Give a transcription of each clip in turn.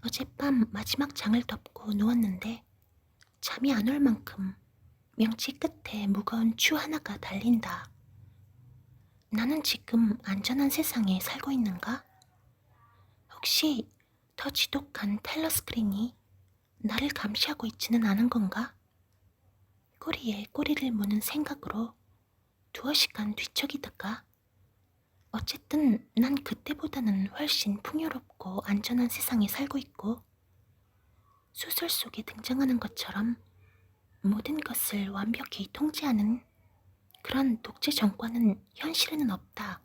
어젯밤 마지막 장을 덮고 누웠는데 잠이 안 올 만큼 명치 끝에 무거운 추 하나가 달린다. 나는 지금 안전한 세상에 살고 있는가? 혹시 더 지독한 텔러 스크린이 나를 감시하고 있지는 않은 건가? 꼬리에 꼬리를 무는 생각으로 두어 시간 뒤척이다가 어쨌든 난 그때보다는 훨씬 풍요롭고 안전한 세상에 살고 있고 소설 속에 등장하는 것처럼 모든 것을 완벽히 통제하는 그런 독재 정권은 현실에는 없다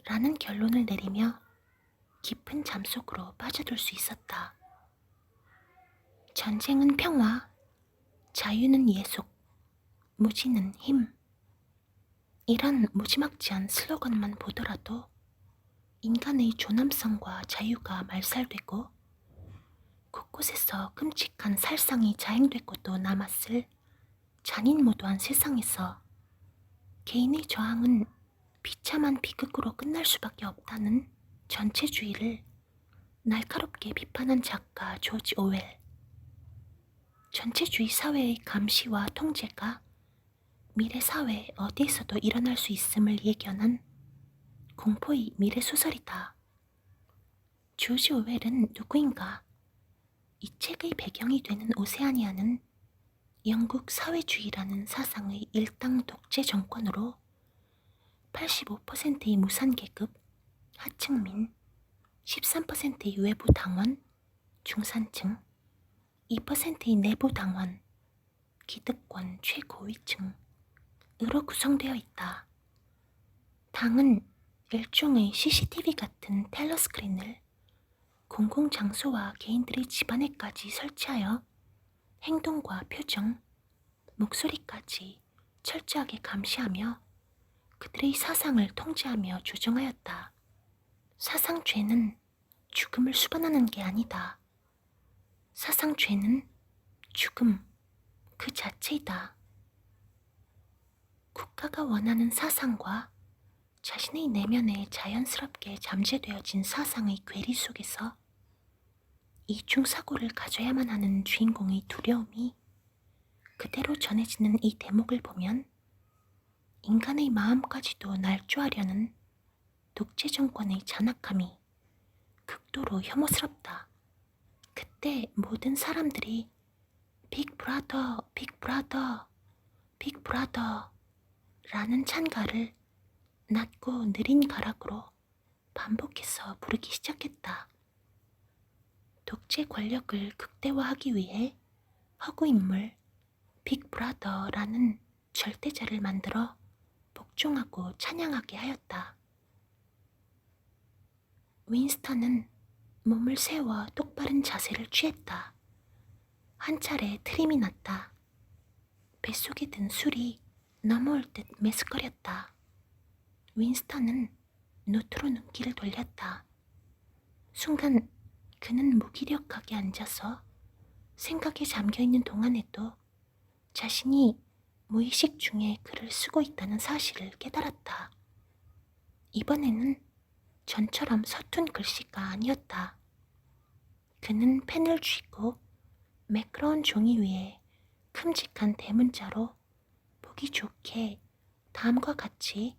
라는 결론을 내리며 깊은 잠속으로 빠져들 수 있었다. 전쟁은 평화, 자유는 예속, 무지는 힘. 이런 무지막지한 슬로건만 보더라도 인간의 존엄성과 자유가 말살되고 곳곳에서 끔찍한 살상이 자행되고도 남았을 잔인무도한 세상에서 개인의 저항은 비참한 비극으로 끝날 수밖에 없다는 전체주의를 날카롭게 비판한 작가 조지 오웰. 전체주의 사회의 감시와 통제가 미래 사회 어디에서도 일어날 수 있음을 예견한 공포의 미래 소설이다. 조지 오웰은 누구인가? 이 책의 배경이 되는 오세아니아는 영국 사회주의라는 사상의 일당 독재 정권으로 85%의 무산계급, 하층민, 13%의 외부 당원, 중산층, 2%의 내부 당원, 기득권 최고위층으로 구성되어 있다. 당은 일종의 CCTV 같은 텔러 스크린을 공공장소와 개인들의 집안에까지 설치하여 행동과 표정, 목소리까지 철저하게 감시하며 그들의 사상을 통제하며 조정하였다. 사상죄는 죽음을 수반하는 게 아니다. 사상죄는 죽음 그 자체이다. 국가가 원하는 사상과 자신의 내면에 자연스럽게 잠재되어진 사상의 괴리 속에서 이중사고를 가져야만 하는 주인공의 두려움이 그대로 전해지는 이 대목을 보면 인간의 마음까지도 날조하려는 독재 정권의 잔악함이 극도로 혐오스럽다. 그때 모든 사람들이 빅 브라더, 빅 브라더, 빅 브라더 라는 찬가를 낮고 느린 가락으로 반복해서 부르기 시작했다. 독재 권력을 극대화하기 위해 허구인물 빅 브라더라는 절대자를 만들어 복종하고 찬양하게 하였다. 윈스턴은 몸을 세워 똑바른 자세를 취했다. 한 차례 트림이 났다. 뱃속에 든 술이 넘어올 듯 메스꺼렸다. 윈스턴은 노트로 눈길을 돌렸다. 순간 그는 무기력하게 앉아서 생각에 잠겨있는 동안에도 자신이 무의식 중에 글을 쓰고 있다는 사실을 깨달았다. 이번에는 전처럼 서툰 글씨가 아니었다. 그는 펜을 쥐고 매끄러운 종이 위에 큼직한 대문자로 보기 좋게 다음과 같이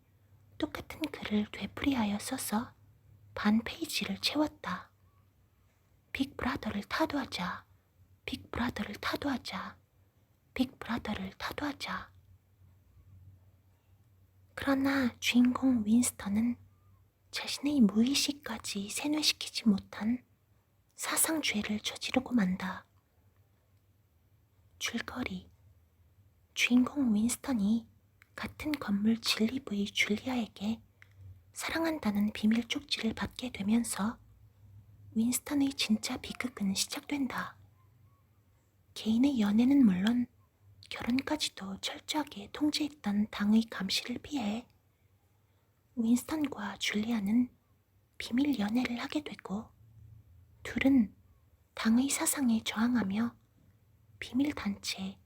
똑같은 글을 되풀이하여 써서 반 페이지를 채웠다. 빅 브라더를 타도하자. 빅 브라더를 타도하자. 빅 브라더를 타도하자. 그러나 주인공 윈스턴은 자신의 무의식까지 세뇌시키지 못한 사상죄를 저지르고 만다. 줄거리. 주인공 윈스턴이 같은 건물 진리부의 줄리아에게 사랑한다는 비밀 쪽지를 받게 되면서 윈스턴의 진짜 비극은 시작된다. 개인의 연애는 물론 결혼까지도 철저하게 통제했던 당의 감시를 피해 윈스턴과 줄리아는 비밀 연애를 하게 되고 둘은 당의 사상에 저항하며 비밀단체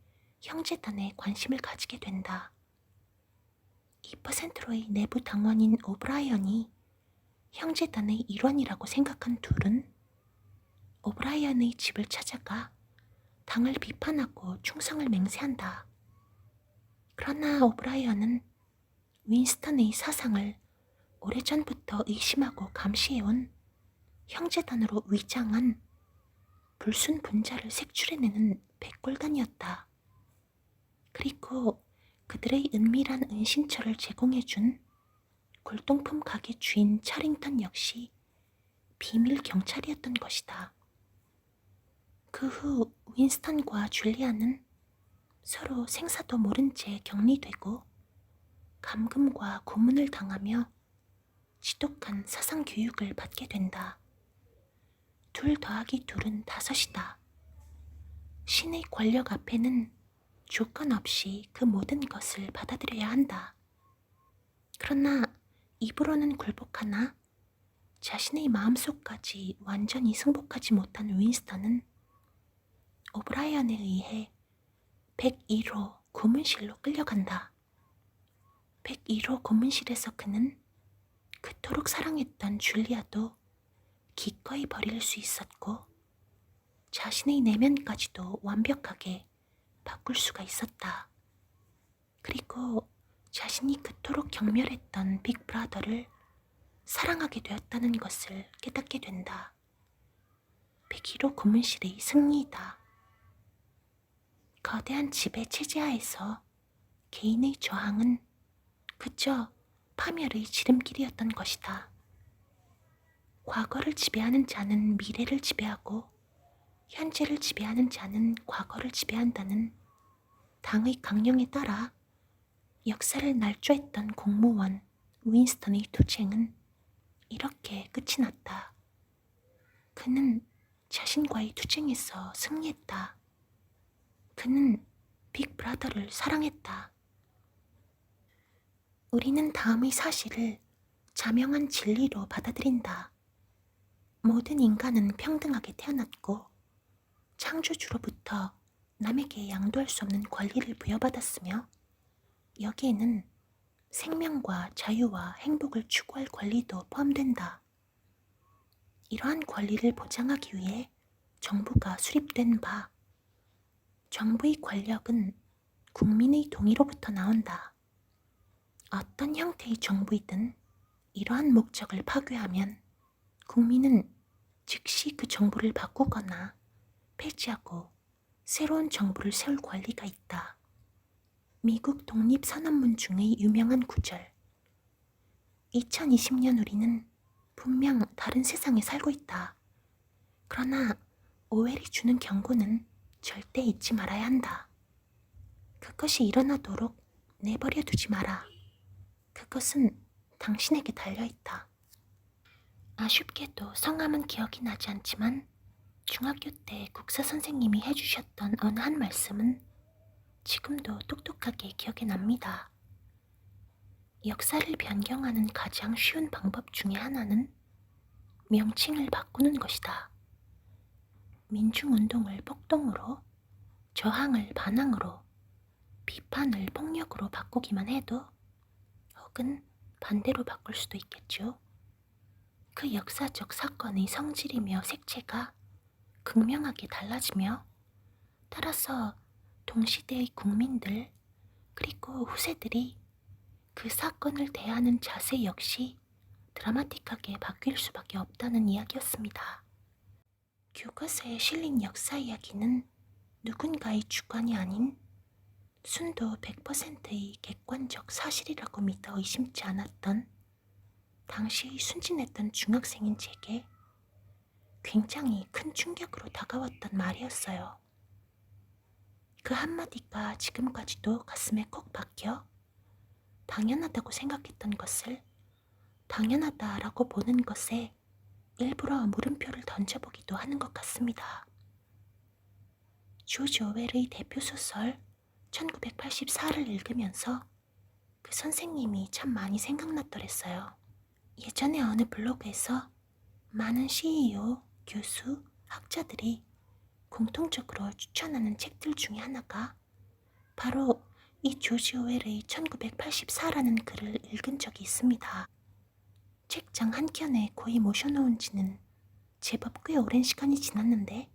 형제단에 관심을 가지게 된다. 2%로의 내부 당원인 오브라이언이 형제단의 일원이라고 생각한 둘은 오브라이언의 집을 찾아가 당을 비판하고 충성을 맹세한다. 그러나 오브라이언은 윈스턴의 사상을 오래전부터 의심하고 감시해온 형제단으로 위장한 불순 분자를 색출해내는 백골단이었다. 그리고 그들의 은밀한 은신처를 제공해준 골동품 가게 주인 차링턴 역시 비밀 경찰이었던 것이다. 그 후 윈스턴과 줄리아는 서로 생사도 모른 채 격리되고 감금과 고문을 당하며 지독한 사상 교육을 받게 된다. 2 더하기 2은 5이다. 신의 권력 앞에는 조건 없이 그 모든 것을 받아들여야 한다. 그러나 입으로는 굴복하나 자신의 마음속까지 완전히 승복하지 못한 윈스턴은 오브라이언에 의해 101호 고문실로 끌려간다. 101호 고문실에서 그는 그토록 사랑했던 줄리아도 기꺼이 버릴 수 있었고 자신의 내면까지도 완벽하게 바꿀 수가 있었다. 그리고 자신이 그토록 경멸했던 빅브라더를 사랑하게 되었다는 것을 깨닫게 된다. 101호 고문실의 승리이다. 거대한 집의 체제하에서 개인의 저항은 그저 파멸의 지름길이었던 것이다. 과거를 지배하는 자는 미래를 지배하고 현재를 지배하는 자는 과거를 지배한다는 당의 강령에 따라 역사를 날조했던 공무원 윈스턴의 투쟁은 이렇게 끝이 났다. 그는 자신과의 투쟁에서 승리했다. 그는 빅브라더를 사랑했다. 우리는 다음의 사실을 자명한 진리로 받아들인다. 모든 인간은 평등하게 태어났고 창조주로부터 남에게 양도할 수 없는 권리를 부여받았으며 여기에는 생명과 자유와 행복을 추구할 권리도 포함된다. 이러한 권리를 보장하기 위해 정부가 수립된 바, 정부의 권력은 국민의 동의로부터 나온다. 어떤 형태의 정부이든 이러한 목적을 파괴하면 국민은 즉시 그 정부를 바꾸거나 폐지하고 새로운 정부를 세울 권리가 있다. 미국 독립선언문 중의 유명한 구절. 2020년 우리는 분명 다른 세상에 살고 있다. 그러나 오웰이 주는 경고는 절대 잊지 말아야 한다. 그것이 일어나도록 내버려 두지 마라. 그것은 당신에게 달려있다. 아쉽게도 성함은 기억이 나지 않지만 중학교 때 국사 선생님이 해주셨던 어느 한 말씀은 지금도 똑똑하게 기억에 납니다. 역사를 변경하는 가장 쉬운 방법 중에 하나는 명칭을 바꾸는 것이다. 민중운동을 폭동으로, 저항을 반항으로, 비판을 폭력으로 바꾸기만 해도 혹은 반대로 바꿀 수도 있겠죠. 그 역사적 사건의 성질이며 색채가 극명하게 달라지며 따라서 동시대의 국민들 그리고 후세들이 그 사건을 대하는 자세 역시 드라마틱하게 바뀔 수밖에 없다는 이야기였습니다. 교과서에 실린 역사 이야기는 누군가의 주관이 아닌 순도 100%의 객관적 사실이라고 믿어 의심치 않았던 당시 순진했던 중학생인 제게 굉장히 큰 충격으로 다가왔던 말이었어요. 그 한마디가 지금까지도 가슴에 콕 박혀 당연하다고 생각했던 것을 당연하다라고 보는 것에 일부러 물음표를 던져보기도 하는 것 같습니다. 조지 오웰의 대표 소설 1984를 읽으면서 그 선생님이 참 많이 생각났더랬어요. 예전에 어느 블로그에서 많은 CEO, 교수, 학자들이 공통적으로 추천하는 책들 중에 하나가 바로 이 조지 오웰의 1984라는 글을 읽은 적이 있습니다. 책장 한켠에 고이 모셔놓은 지는 제법 꽤 오랜 시간이 지났는데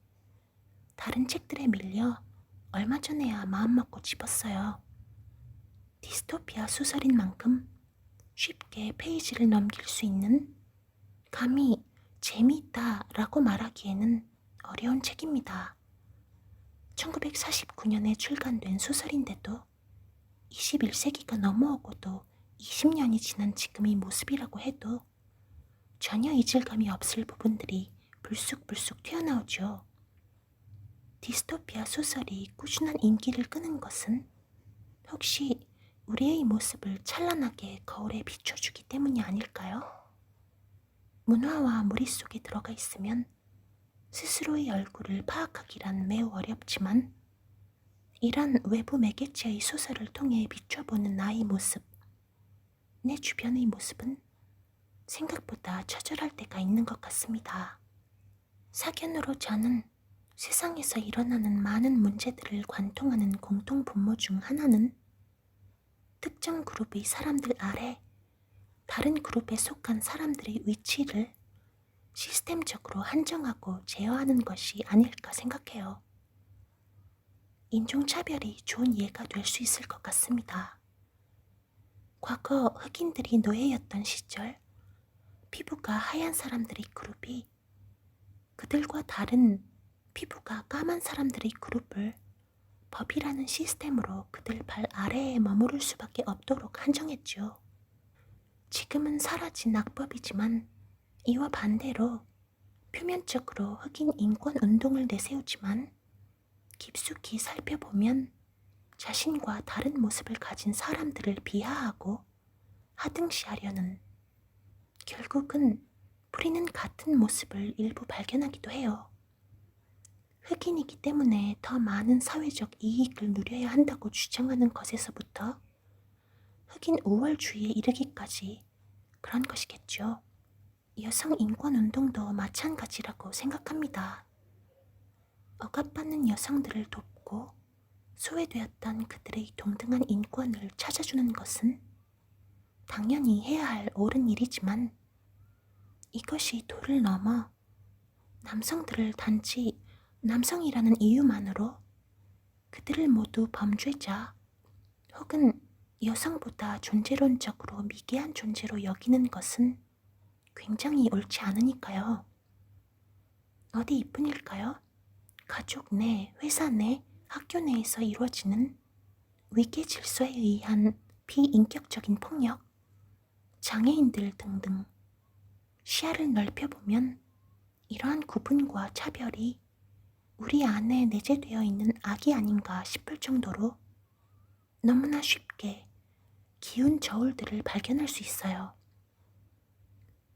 다른 책들에 밀려 얼마 전에야 마음먹고 집었어요. 디스토피아 소설인 만큼 쉽게 페이지를 넘길 수 있는, 감히 재미있다라고 말하기에는 어려운 책입니다. 1949년에 출간된 소설인데도 21세기가 넘어오고도 20년이 지난 지금의 모습이라고 해도 전혀 이질감이 없을 부분들이 불쑥불쑥 튀어나오죠. 디스토피아 소설이 꾸준한 인기를 끄는 것은 혹시 우리의 모습을 찬란하게 거울에 비춰주기 때문이 아닐까요? 문화와 무리 속에 들어가 있으면 스스로의 얼굴을 파악하기란 매우 어렵지만, 이런 외부 매개체의 소설을 통해 비춰보는 나의 모습, 내 주변의 모습은 생각보다 처절할 때가 있는 것 같습니다. 사견으로 저는 세상에서 일어나는 많은 문제들을 관통하는 공통 분모 중 하나는 특정 그룹의 사람들 아래 다른 그룹에 속한 사람들의 위치를 시스템적으로 한정하고 제어하는 것이 아닐까 생각해요. 인종차별이 좋은 예가 될 수 있을 것 같습니다. 과거 흑인들이 노예였던 시절, 피부가 하얀 사람들의 그룹이 그들과 다른 피부가 까만 사람들의 그룹을 법이라는 시스템으로 그들 발 아래에 머무를 수밖에 없도록 한정했죠. 지금은 사라진 악법이지만 이와 반대로 표면적으로 흑인 인권 운동을 내세우지만 깊숙이 살펴보면 자신과 다른 모습을 가진 사람들을 비하하고 하등시하려는, 결국은 우리는 같은 모습을 일부 발견하기도 해요. 흑인이기 때문에 더 많은 사회적 이익을 누려야 한다고 주장하는 것에서부터 흑인 우월주의에 이르기까지 그런 것이겠죠. 여성 인권 운동도 마찬가지라고 생각합니다. 억압받는 여성들을 돕고 소외되었던 그들의 동등한 인권을 찾아주는 것은 당연히 해야 할 옳은 일이지만, 이것이 도를 넘어 남성들을 단지 남성이라는 이유만으로 그들을 모두 범죄자 혹은 여성보다 존재론적으로 미개한 존재로 여기는 것은 굉장히 옳지 않으니까요. 어디 이뿐일까요? 가족 내, 회사 내, 학교 내에서 이루어지는 위계 질서에 의한 비인격적인 폭력, 장애인들 등등 시야를 넓혀보면 이러한 구분과 차별이 우리 안에 내재되어 있는 악이 아닌가 싶을 정도로 너무나 쉽게 기운 저울들을 발견할 수 있어요.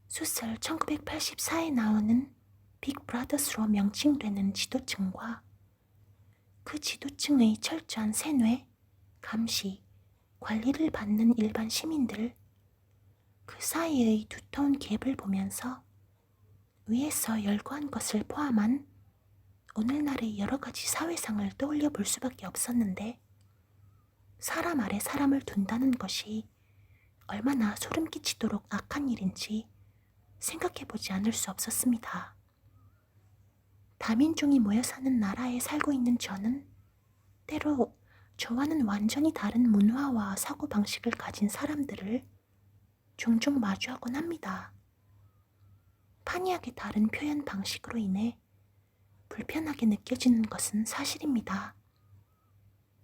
소설 1984에 나오는 빅브라더스로 명칭되는 지도층과 그 지도층의 철저한 세뇌, 감시, 관리를 받는 일반 시민들, 그 사이의 두터운 갭을 보면서 위에서 열거한 것을 포함한 오늘날의 여러 가지 사회상을 떠올려 볼 수밖에 없었는데, 사람 아래 사람을 둔다는 것이 얼마나 소름 끼치도록 악한 일인지 생각해보지 않을 수 없었습니다. 다민족이 모여 사는 나라에 살고 있는 저는 때로 저와는 완전히 다른 문화와 사고방식을 가진 사람들을 종종 마주하곤 합니다. 판이하게 다른 표현 방식으로 인해 불편하게 느껴지는 것은 사실입니다.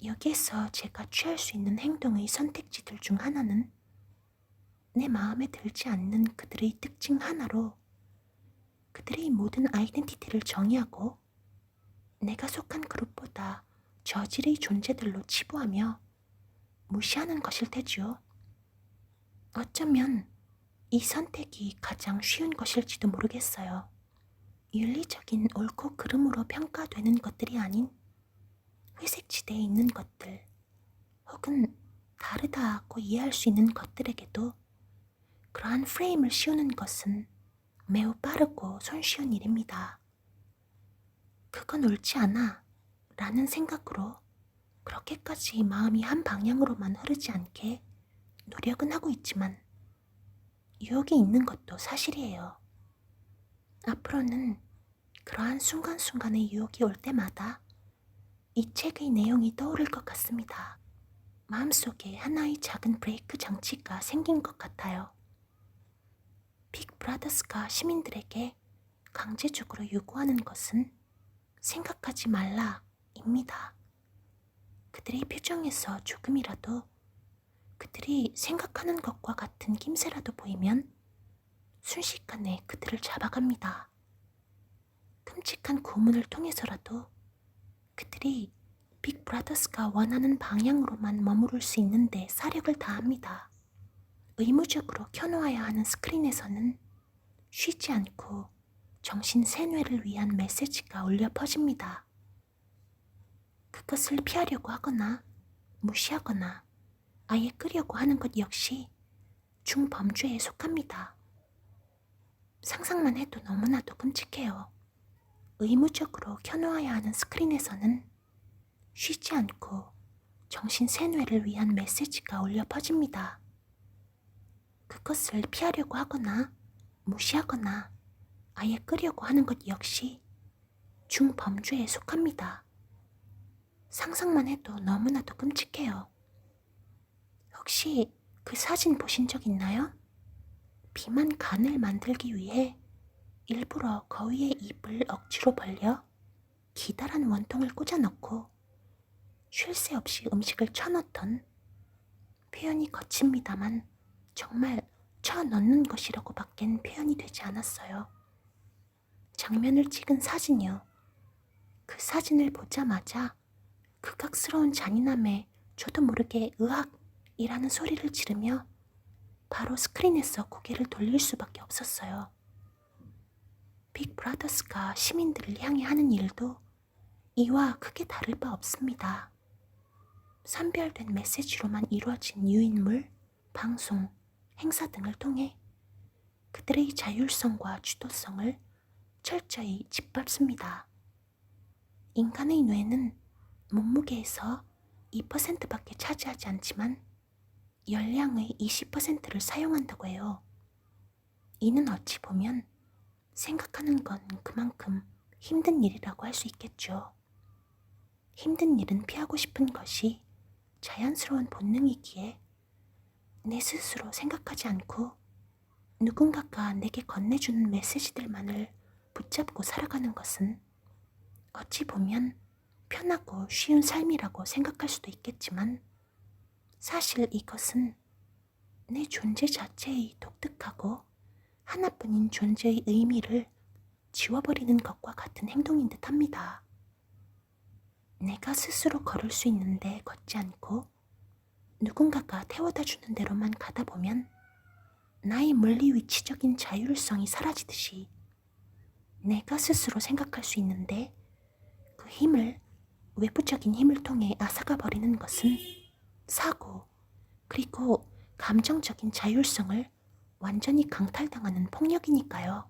여기에서 제가 취할 수 있는 행동의 선택지들 중 하나는 내 마음에 들지 않는 그들의 특징 하나로 그들의 모든 아이덴티티를 정의하고 내가 속한 그룹보다 저질의 존재들로 치부하며 무시하는 것일 테지요. 어쩌면 이 선택이 가장 쉬운 것일지도 모르겠어요. 윤리적인 옳고 그름으로 평가되는 것들이 아닌 회색 지대에 있는 것들, 혹은 다르다고 이해할 수 있는 것들에게도 그러한 프레임을 씌우는 것은 매우 빠르고 손쉬운 일입니다. 그건 옳지 않아 라는 생각으로 그렇게까지 마음이 한 방향으로만 흐르지 않게 노력은 하고 있지만 유혹이 있는 것도 사실이에요. 앞으로는 그러한 순간순간의 유혹이 올 때마다 이 책의 내용이 떠오를 것 같습니다. 마음속에 하나의 작은 브레이크 장치가 생긴 것 같아요. 빅브라더스가 시민들에게 강제적으로 요구하는 것은 생각하지 말라입니다. 그들의 표정에서 조금이라도 그들이 생각하는 것과 같은 낌새라도 보이면 순식간에 그들을 잡아갑니다. 끔찍한 고문을 통해서라도 그들이 빅브라더스가 원하는 방향으로만 머무를 수 있는데 사력을 다합니다. 의무적으로 켜놓아야 하는 스크린에서는 쉬지 않고 정신 세뇌를 위한 메시지가 울려 퍼집니다. 그것을 피하려고 하거나 무시하거나 아예 끄려고 하는 것 역시 중범죄에 속합니다. 상상만 해도 너무나도 끔찍해요. 의무적으로 켜놓아야 하는 스크린에서는 쉬지 않고 정신 세뇌를 위한 메시지가 울려 퍼집니다. 그것을 피하려고 하거나 무시하거나 아예 끄려고 하는 것 역시 중범죄에 속합니다. 상상만 해도 너무나도 끔찍해요. 혹시 그 사진 보신 적 있나요? 비만 간을 만들기 위해 일부러 거위의 입을 억지로 벌려 기다란 원통을 꽂아 넣고 쉴 새 없이 음식을 쳐넣던, 표현이 거칩니다만 정말 쳐넣는 것이라고 밖엔 표현이 되지 않았어요. 장면을 찍은 사진이요. 그 사진을 보자마자 극악스러운 잔인함에 저도 모르게 으악이라는 소리를 지르며 바로 스크린에서 고개를 돌릴 수밖에 없었어요. 빅브라더스가 시민들을 향해 하는 일도 이와 크게 다를 바 없습니다. 선별된 메시지로만 이루어진 유인물, 방송, 행사 등을 통해 그들의 자율성과 주도성을 철저히 짓밟습니다. 인간의 뇌는 몸무게에서 2%밖에 차지하지 않지만 열량의 20%를 사용한다고 해요. 이는 어찌 보면 생각하는 건 그만큼 힘든 일이라고 할 수 있겠죠. 힘든 일은 피하고 싶은 것이 자연스러운 본능이기에 내 스스로 생각하지 않고 누군가가 내게 건네주는 메시지들만을 붙잡고 살아가는 것은 어찌 보면 편하고 쉬운 삶이라고 생각할 수도 있겠지만 사실 이것은 내 존재 자체의 독특하고 하나뿐인 존재의 의미를 지워버리는 것과 같은 행동인 듯 합니다. 내가 스스로 걸을 수 있는데 걷지 않고 누군가가 태워다 주는 대로만 가다 보면 나의 물리위치적인 자율성이 사라지듯이 내가 스스로 생각할 수 있는데 그 힘을 외부적인 힘을 통해 앗아가 버리는 것은 사고, 그리고 감정적인 자율성을 완전히 강탈당하는 폭력이니까요.